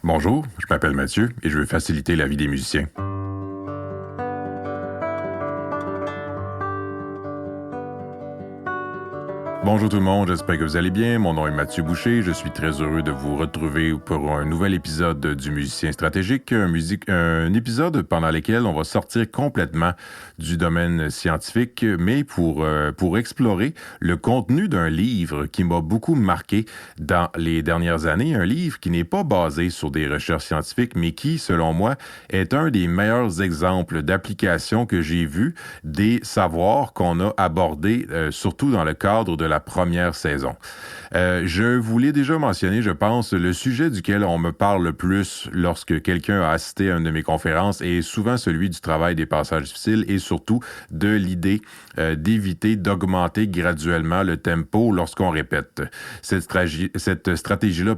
Bonjour, je m'appelle Mathieu et je veux faciliter la vie des musiciens. Bonjour tout le monde, j'espère que vous allez bien. Mon nom est Mathieu Boucher. Je suis très heureux de vous retrouver pour un nouvel épisode du Musicien stratégique, un épisode pendant lequel on va sortir complètement du domaine scientifique, mais pour explorer le contenu d'un livre qui m'a beaucoup marqué dans les dernières années. Un livre qui n'est pas basé sur des recherches scientifiques, mais qui, selon moi, est un des meilleurs exemples d'application que j'ai vu des savoirs qu'on a abordés, surtout dans le cadre de la première saison. Je vous l'ai déjà mentionné, je pense, le sujet duquel on me parle le plus lorsque quelqu'un a assisté à une de mes conférences est souvent celui du travail des passages difficiles et surtout de l'idée d'éviter d'augmenter graduellement le tempo lorsqu'on répète. Cette stratégie-là,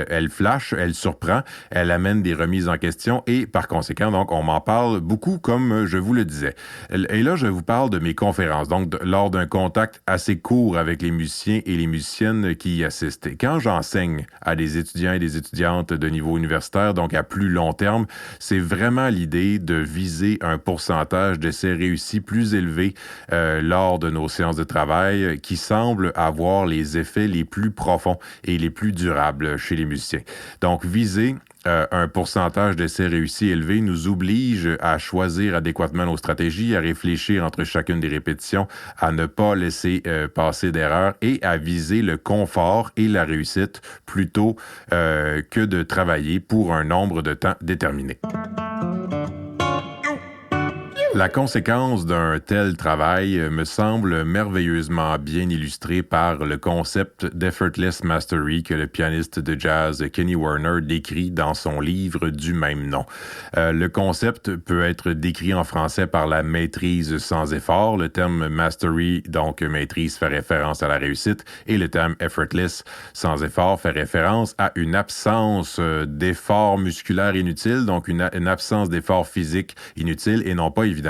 elle flash, elle surprend, elle amène des remises en question et par conséquent, donc, on m'en parle beaucoup comme je vous le disais. Et là, je vous parle de mes conférences, donc lors d'un contact assez court avec les musiciens et les musiciennes qui y assistent. Et quand j'enseigne à des étudiants et des étudiantes de niveau universitaire, donc à plus long terme, c'est vraiment l'idée de viser un pourcentage d'essais réussis plus élevé lors de nos séances de travail qui semble avoir les effets les plus profonds et les plus durables chez les musiciens. Donc, viser un pourcentage d'essais réussis élevé nous oblige à choisir adéquatement nos stratégies, à réfléchir entre chacune des répétitions, à ne pas laisser passer d'erreurs et à viser le confort et la réussite plutôt que de travailler pour un nombre de temps déterminé. La conséquence d'un tel travail me semble merveilleusement bien illustrée par le concept d'effortless mastery que le pianiste de jazz Kenny Werner décrit dans son livre du même nom. Le concept peut être décrit en français par la maîtrise sans effort. Le terme mastery, donc maîtrise, fait référence à la réussite et le terme effortless, sans effort, fait référence à une absence d'effort musculaire inutile, donc une absence d'effort physique inutile et non pas évidemment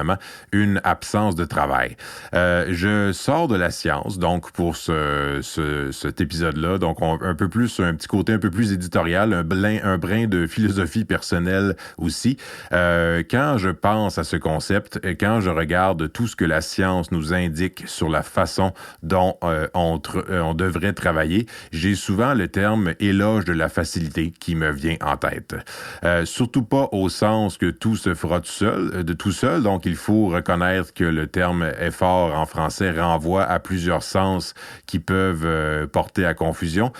une absence de travail. Je sors de la science, donc pour cet épisode-là, donc un petit côté un peu plus éditorial, un brin de philosophie personnelle aussi. Quand je pense à ce concept, quand je regarde tout ce que la science nous indique sur la façon dont on devrait travailler, j'ai souvent le terme éloge de la facilité qui me vient en tête. Surtout pas au sens que tout se fera tout seul, donc il faut reconnaître que le terme effort en français renvoie à plusieurs sens qui peuvent porter à confusion.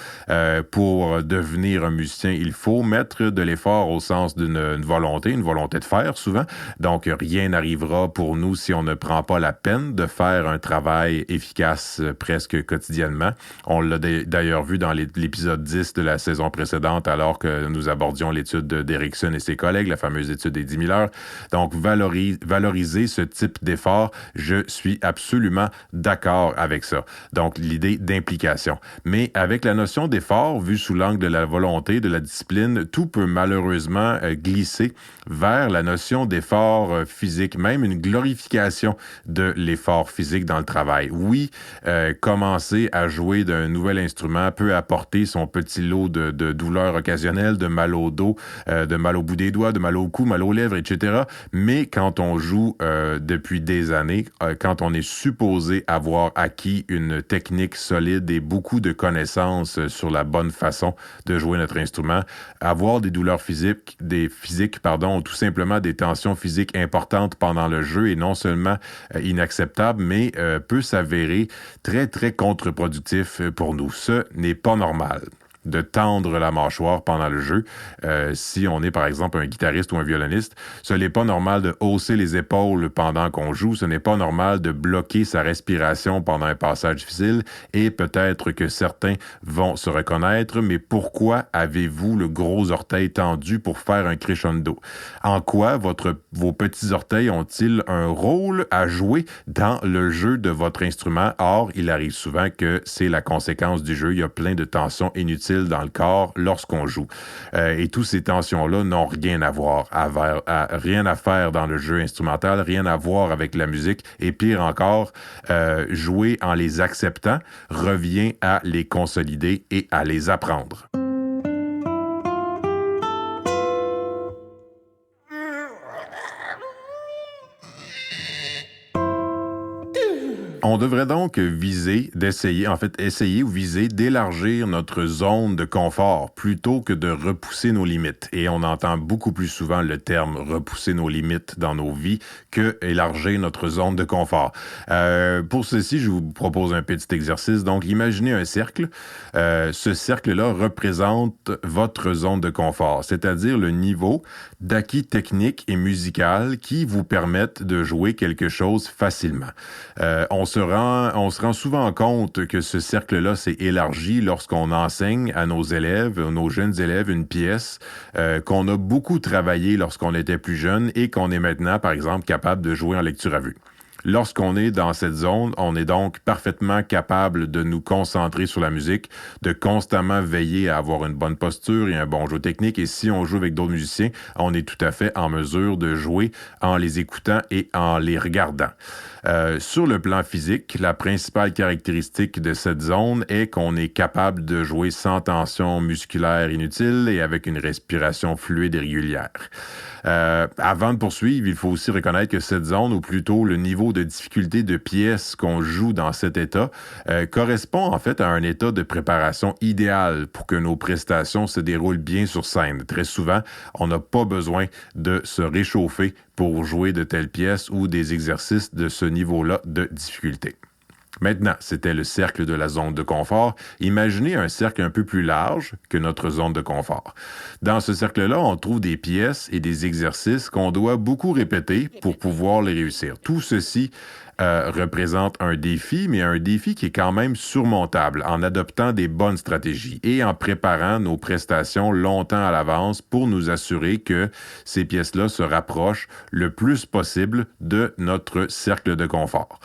Pour devenir un musicien, il faut mettre de l'effort au sens d'une volonté de faire souvent. Donc, rien n'arrivera pour nous si on ne prend pas la peine de faire un travail efficace presque quotidiennement. On l'a d'ailleurs vu dans l'épisode 10 de la saison précédente alors que nous abordions l'étude d'Erickson et ses collègues, la fameuse étude des 10 000 heures. Donc, valoriser ce type d'effort, je suis absolument d'accord avec ça. Donc, l'idée d'implication. Mais avec la notion d'effort, vue sous l'angle de la volonté, de la discipline, tout peut malheureusement glisser vers la notion d'effort physique, même une glorification de l'effort physique dans le travail. Oui, commencer à jouer d'un nouvel instrument peut apporter son petit lot de douleurs occasionnelles, de mal au dos, de mal au bout des doigts, de mal au cou, mal aux lèvres, etc. Mais quand on joue depuis des années, quand on est supposé avoir acquis une technique solide et beaucoup de connaissances sur la bonne façon de jouer notre instrument, avoir des douleurs physiques, ou tout simplement des tensions physiques importantes pendant le jeu est non seulement inacceptable, mais peut s'avérer très, très contre-productif pour nous. Ce n'est pas normal de tendre la mâchoire pendant le jeu. Si on est, par exemple, un guitariste ou un violoniste, ce n'est pas normal de hausser les épaules pendant qu'on joue. Ce n'est pas normal de bloquer sa respiration pendant un passage difficile. Et peut-être que certains vont se reconnaître, mais pourquoi avez-vous le gros orteil tendu pour faire un crescendo? En quoi vos petits orteils ont-ils un rôle à jouer dans le jeu de votre instrument? Or, il arrive souvent que c'est la conséquence du jeu. Il y a plein de tensions inutiles dans le corps lorsqu'on joue. Et toutes ces tensions-là n'ont rien rien à faire dans le jeu instrumental, rien à voir avec la musique. Et pire encore, jouer en les acceptant revient à les consolider et à les apprendre. On devrait donc essayer ou viser d'élargir notre zone de confort plutôt que de repousser nos limites. Et on entend beaucoup plus souvent le terme repousser nos limites dans nos vies que élargir notre zone de confort. Pour ceci, je vous propose un petit exercice. Donc, imaginez un cercle. Ce cercle-là représente votre zone de confort, c'est-à-dire le niveau d'acquis technique et musical qui vous permettent de jouer quelque chose facilement. On se rend souvent compte que ce cercle-là s'est élargi lorsqu'on enseigne à nos élèves, nos jeunes élèves, une pièce qu'on a beaucoup travaillé lorsqu'on était plus jeune et qu'on est maintenant, par exemple, capable de jouer en lecture à vue. Lorsqu'on est dans cette zone, on est donc parfaitement capable de nous concentrer sur la musique, de constamment veiller à avoir une bonne posture et un bon jeu technique. Et si on joue avec d'autres musiciens, on est tout à fait en mesure de jouer en les écoutant et en les regardant. Sur le plan physique, la principale caractéristique de cette zone est qu'on est capable de jouer sans tension musculaire inutile et avec une respiration fluide et régulière. Avant de poursuivre, il faut aussi reconnaître que cette zone, ou plutôt le niveau de difficulté de pièce qu'on joue dans cet état, correspond en fait à un état de préparation idéal pour que nos prestations se déroulent bien sur scène. Très souvent, on n'a pas besoin de se réchauffer pour jouer de telles pièces ou des exercices de ce niveau-là de difficulté. Maintenant, c'était le cercle de la zone de confort. Imaginez un cercle un peu plus large que notre zone de confort. Dans ce cercle-là, on trouve des pièces et des exercices qu'on doit beaucoup répéter pour pouvoir les réussir. Tout ceci représente un défi, mais un défi qui est quand même surmontable en adoptant des bonnes stratégies et en préparant nos prestations longtemps à l'avance pour nous assurer que ces pièces-là se rapprochent le plus possible de notre cercle de confort.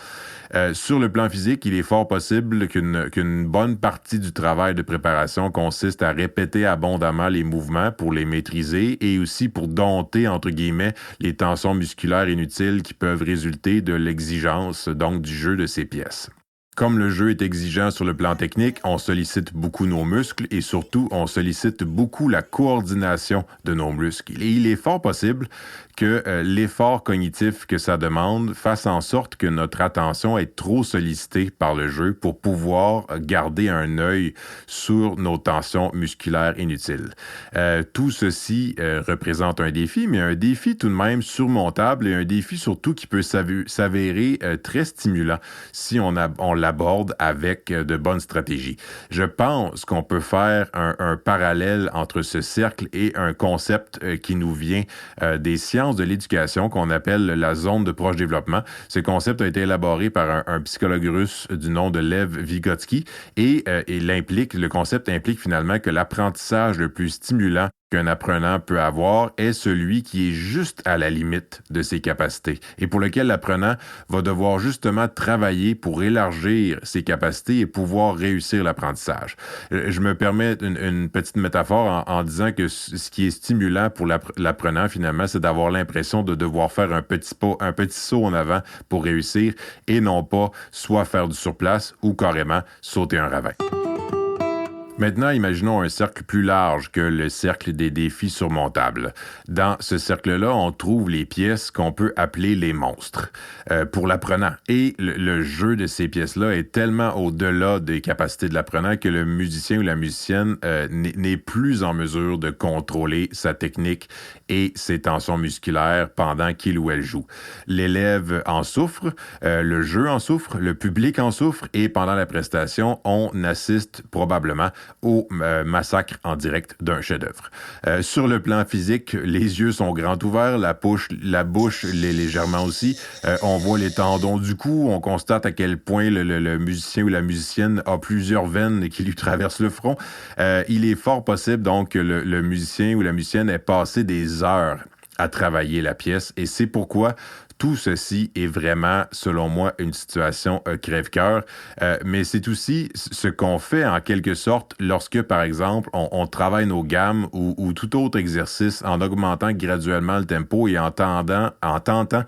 Sur le plan physique, il est fort possible qu'une bonne partie du travail de préparation consiste à répéter abondamment les mouvements pour les maîtriser et aussi pour dompter, entre guillemets, les tensions musculaires inutiles qui peuvent résulter de l'exigence, donc du jeu de ces pièces. Comme le jeu est exigeant sur le plan technique, on sollicite beaucoup nos muscles et surtout, on sollicite beaucoup la coordination de nos muscles. Et il est fort possible que l'effort cognitif que ça demande fasse en sorte que notre attention est trop sollicitée par le jeu pour pouvoir garder un œil sur nos tensions musculaires inutiles. Tout ceci représente un défi, mais un défi tout de même surmontable et un défi surtout qui peut s'avérer très stimulant si on l'aborde avec de bonnes stratégies. Je pense qu'on peut faire un parallèle entre ce cercle et un concept qui nous vient des sciences de l'éducation qu'on appelle la zone de proche développement. Ce concept a été élaboré par un psychologue russe du nom de Lev Vygotsky et le concept implique finalement que l'apprentissage le plus stimulant qu'un apprenant peut avoir est celui qui est juste à la limite de ses capacités et pour lequel l'apprenant va devoir justement travailler pour élargir ses capacités et pouvoir réussir l'apprentissage. Je me permets une petite métaphore en disant que ce qui est stimulant pour l'apprenant finalement, c'est d'avoir l'impression de devoir faire un petit saut en avant pour réussir et non pas soit faire du surplace ou carrément sauter un ravin. Maintenant, imaginons un cercle plus large que le cercle des défis surmontables. Dans ce cercle-là, on trouve les pièces qu'on peut appeler les monstres pour l'apprenant. Et le jeu de ces pièces-là est tellement au-delà des capacités de l'apprenant que le musicien ou la musicienne n'est plus en mesure de contrôler sa technique et ses tensions musculaires pendant qu'il ou elle joue. L'élève en souffre, le jeu en souffre, le public en souffre et pendant la prestation, on assiste probablement au massacre en direct d'un chef-d'œuvre. Sur le plan physique, les yeux sont grands ouverts, la bouche l'est légèrement aussi. On voit les tendons du cou, on constate à quel point le musicien ou la musicienne a plusieurs veines qui lui traversent le front. Il est fort possible donc que le musicien ou la musicienne ait passé des heures à travailler la pièce et c'est pourquoi tout ceci est vraiment, selon moi, une situation crève-cœur, mais c'est aussi ce qu'on fait en quelque sorte lorsque, par exemple, on travaille nos gammes ou tout autre exercice en augmentant graduellement le tempo et en tentant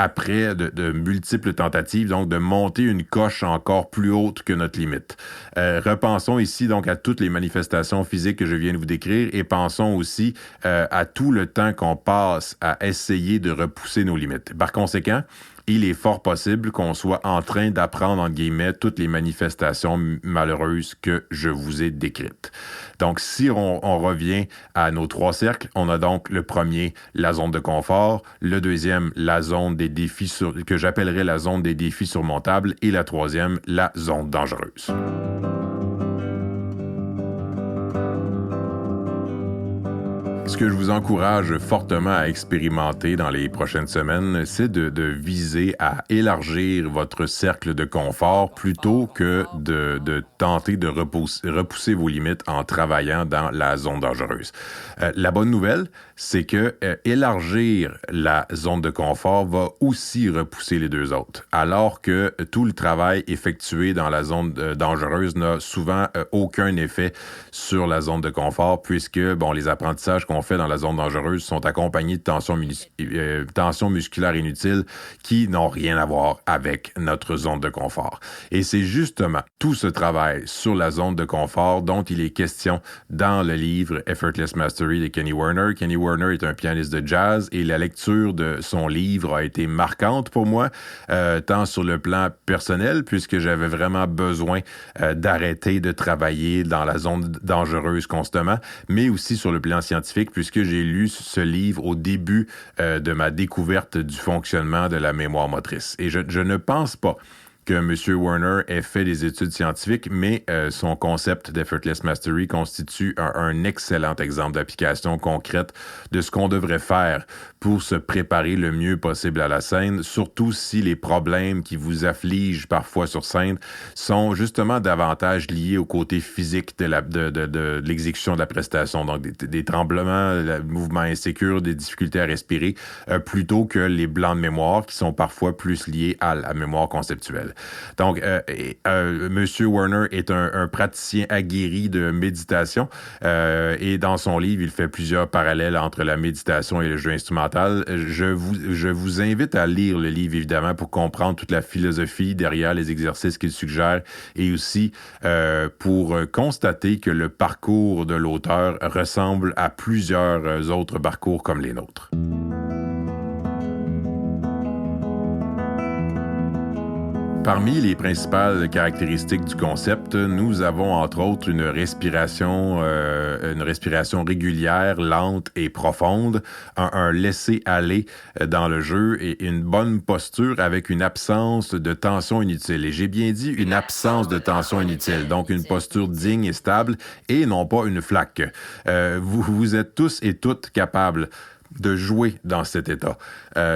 après de multiples tentatives, donc de monter une coche encore plus haute que notre limite. Repensons ici donc à toutes les manifestations physiques que je viens de vous décrire et pensons aussi à tout le temps qu'on passe à essayer de repousser nos limites. Par conséquent, il est fort possible qu'on soit en train d'apprendre, entre guillemets, toutes les manifestations malheureuses que je vous ai décrites. Donc, si on revient à nos 3 cercles, on a donc le premier, la zone de confort, le deuxième, la zone des défis que j'appellerais la zone des défis surmontables, et la troisième, la zone dangereuse. Ce que je vous encourage fortement à expérimenter dans les prochaines semaines, c'est de viser à élargir votre cercle de confort plutôt que de tenter de repousser vos limites en travaillant dans la zone dangereuse. La bonne nouvelle, c'est que élargir la zone de confort va aussi repousser les 2 autres, alors que tout le travail effectué dans la zone dangereuse n'a souvent aucun effet sur la zone de confort, puisque les apprentissages qu'on fait dans la zone dangereuse sont accompagnés de tensions musculaires inutiles qui n'ont rien à voir avec notre zone de confort. Et c'est justement tout ce travail sur la zone de confort dont il est question dans le livre Effortless Mastery de Kenny Werner. Kenny Werner est un pianiste de jazz et la lecture de son livre a été marquante pour moi, tant sur le plan personnel, puisque j'avais vraiment besoin d'arrêter de travailler dans la zone dangereuse constamment, mais aussi sur le plan scientifique, puisque j'ai lu ce livre au début de ma découverte du fonctionnement de la mémoire motrice. Et je ne pense pas que M. Werner ait fait des études scientifiques, mais son concept d'Effortless Mastery constitue un excellent exemple d'application concrète de ce qu'on devrait faire pour se préparer le mieux possible à la scène, surtout si les problèmes qui vous affligent parfois sur scène sont justement davantage liés au côté physique de l'exécution de la prestation, donc des tremblements, mouvements insécures, des difficultés à respirer, plutôt que les blancs de mémoire qui sont parfois plus liés à la mémoire conceptuelle. Donc, M. Werner est un praticien aguerri de méditation et dans son livre, il fait plusieurs parallèles entre la méditation et le jeu instrumental. Je vous invite à lire le livre, évidemment, pour comprendre toute la philosophie derrière les exercices qu'il suggère et aussi pour constater que le parcours de l'auteur ressemble à plusieurs autres parcours comme les nôtres. Parmi les principales caractéristiques du concept, nous avons entre autres une respiration régulière, lente et profonde, un laisser-aller dans le jeu et une bonne posture avec une absence de tension inutile. Et j'ai bien dit une absence de tension inutile, donc une posture digne et stable et non pas une flaque. Vous êtes tous et toutes capables de jouer dans cet état.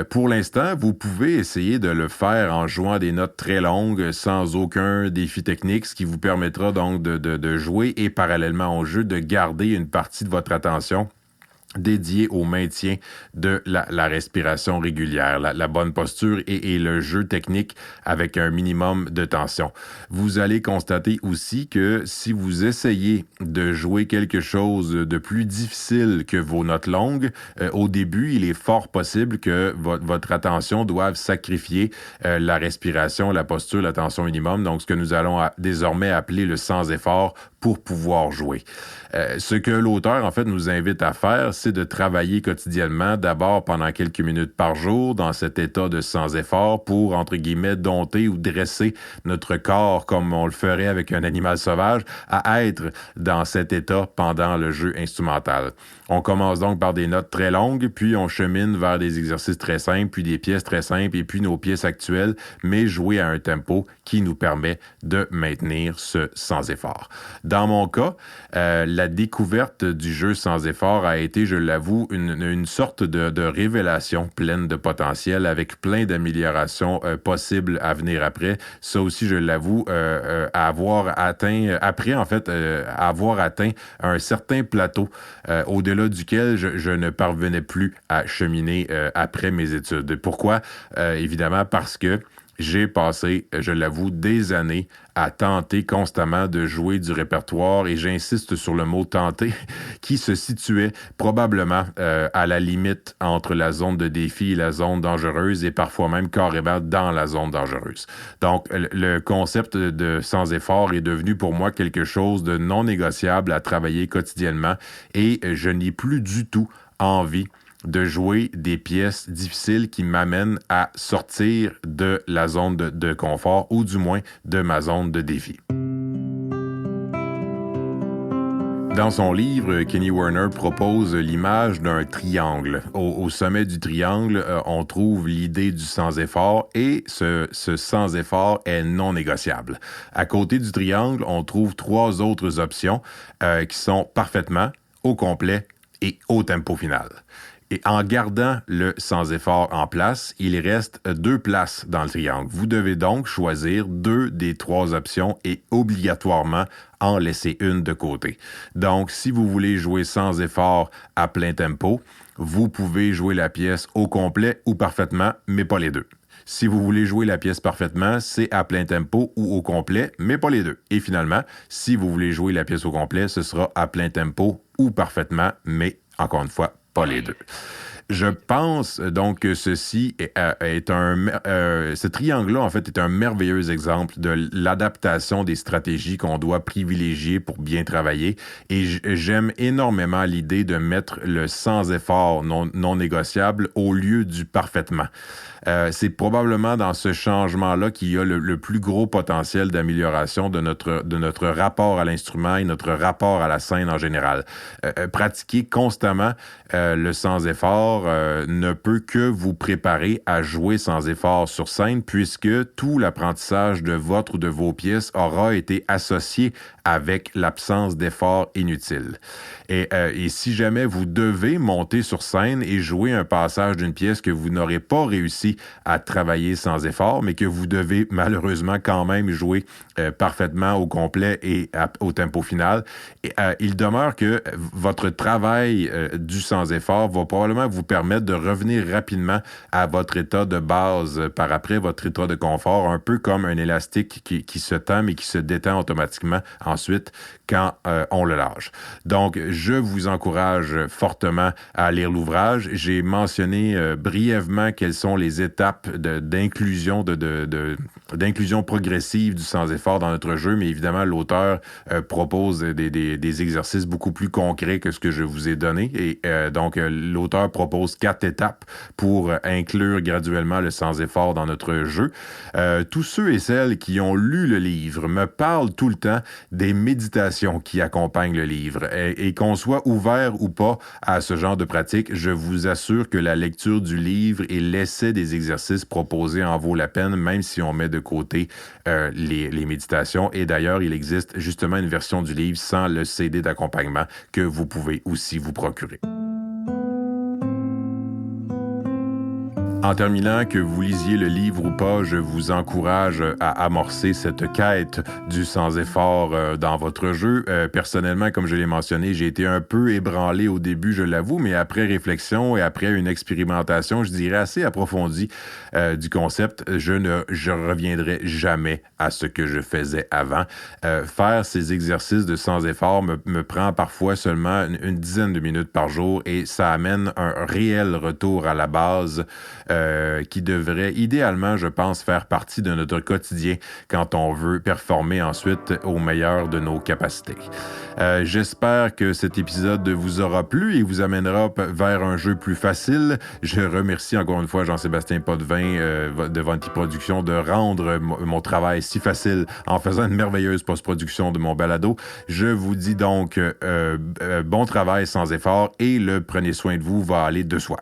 Pour l'instant, vous pouvez essayer de le faire en jouant des notes très longues sans aucun défi technique, ce qui vous permettra donc de jouer et parallèlement au jeu, de garder une partie de votre attention dédié au maintien de la respiration régulière, la bonne posture et le jeu technique avec un minimum de tension. Vous allez constater aussi que si vous essayez de jouer quelque chose de plus difficile que vos notes longues, au début, il est fort possible que votre attention doive sacrifier la respiration, la posture, la tension minimum, donc ce que nous allons désormais appeler le sans-effort pour pouvoir jouer. Ce que l'auteur, en fait, nous invite à faire, c'est de travailler quotidiennement, d'abord pendant quelques minutes par jour, dans cet état de sans-effort pour, entre guillemets, dompter ou dresser notre corps comme on le ferait avec un animal sauvage, à être dans cet état pendant le jeu instrumental. On commence donc par des notes très longues, puis on chemine vers des exercices très simples, puis des pièces très simples, et puis nos pièces actuelles, mais jouées à un tempo qui nous permet de maintenir ce sans-effort. Dans mon cas, la découverte du jeu sans effort a été, je l'avoue, une sorte de révélation pleine de potentiel avec plein d'améliorations possibles à venir après. Ça aussi, je l'avoue, avoir atteint un certain plateau au-delà duquel je ne parvenais plus à cheminer après mes études. Pourquoi? Évidemment, parce que j'ai passé, je l'avoue, des années à tenter constamment de jouer du répertoire, et j'insiste sur le mot « tenter », qui se situait probablement à la limite entre la zone de défi et la zone dangereuse, et parfois même carrément dans la zone dangereuse. Donc, le concept de sans effort est devenu pour moi quelque chose de non négociable à travailler quotidiennement, et je n'ai plus du tout envie de jouer des pièces difficiles qui m'amènent à sortir de la zone de confort ou du moins de ma zone de défi. Dans son livre, Kenny Werner propose l'image d'un triangle. Au sommet du triangle, on trouve l'idée du sans-effort et ce sans-effort est non négociable. À côté du triangle, on trouve 3 autres options qui sont parfaitement, au complet et au tempo final. Et en gardant le sans-effort en place, il reste 2 places dans le triangle. Vous devez donc choisir 2 des 3 options et obligatoirement en laisser une de côté. Donc, si vous voulez jouer sans effort à plein tempo, vous pouvez jouer la pièce au complet ou parfaitement, mais pas les 2. Si vous voulez jouer la pièce parfaitement, c'est à plein tempo ou au complet, mais pas les 2. Et finalement, si vous voulez jouer la pièce au complet, ce sera à plein tempo ou parfaitement, mais encore une fois, pas les 2. Je pense donc que ceci ce triangle-là, en fait, est un merveilleux exemple de l'adaptation des stratégies qu'on doit privilégier pour bien travailler. Et j'aime énormément l'idée de mettre le sans-effort non négociable au lieu du parfaitement. C'est probablement dans ce changement-là qu'il y a le plus gros potentiel d'amélioration de notre rapport à l'instrument et notre rapport à la scène en général. Pratiquer constamment le sans-effort ne peut que vous préparer à jouer sans effort sur scène puisque tout l'apprentissage de votre ou de vos pièces aura été associé avec l'absence d'effort inutile. Et si jamais vous devez monter sur scène et jouer un passage d'une pièce que vous n'aurez pas réussi à travailler sans effort, mais que vous devez malheureusement quand même jouer parfaitement au complet et au tempo final, il demeure que votre travail du sans effort va probablement vous permettre de revenir rapidement à votre état de base par après, votre état de confort, un peu comme un élastique qui se tend mais qui se détend automatiquement ensuite quand on le lâche. Donc, je vous encourage fortement à lire l'ouvrage. J'ai mentionné brièvement quelles sont les étapes d'inclusion d'inclusion progressive du sans-effort dans notre jeu, mais évidemment, l'auteur propose des exercices beaucoup plus concrets que ce que je vous ai donné. Et donc, l'auteur propose 4 étapes pour inclure graduellement le sans-effort dans notre jeu. Tous ceux et celles qui ont lu le livre me parlent tout le temps des méditations qui accompagnent le livre. Et qu'on soit ouvert ou pas à ce genre de pratique, je vous assure que la lecture du livre et l'essai des exercices proposés en vaut la peine, même si on met de côté les méditations. Et d'ailleurs, il existe justement une version du livre sans le CD d'accompagnement que vous pouvez aussi vous procurer. En terminant, que vous lisiez le livre ou pas, je vous encourage à amorcer cette quête du sans-effort dans votre jeu. Personnellement, comme je l'ai mentionné, j'ai été un peu ébranlé au début, je l'avoue, mais après réflexion et après une expérimentation, je dirais assez approfondie du concept, je reviendrai jamais à ce que je faisais avant. Faire ces exercices de sans-effort me prend parfois seulement une dizaine de minutes par jour et ça amène un réel retour à la base qui devrait idéalement, je pense, faire partie de notre quotidien quand on veut performer ensuite au meilleur de nos capacités. J'espère que cet épisode vous aura plu et vous amènera vers un jeu plus facile. Je remercie encore une fois Jean-Sébastien Potvin de Vonti Productions de rendre mon travail si facile en faisant une merveilleuse post-production de mon balado. Je vous dis donc bon travail sans effort et le prenez soin de vous va aller de soi.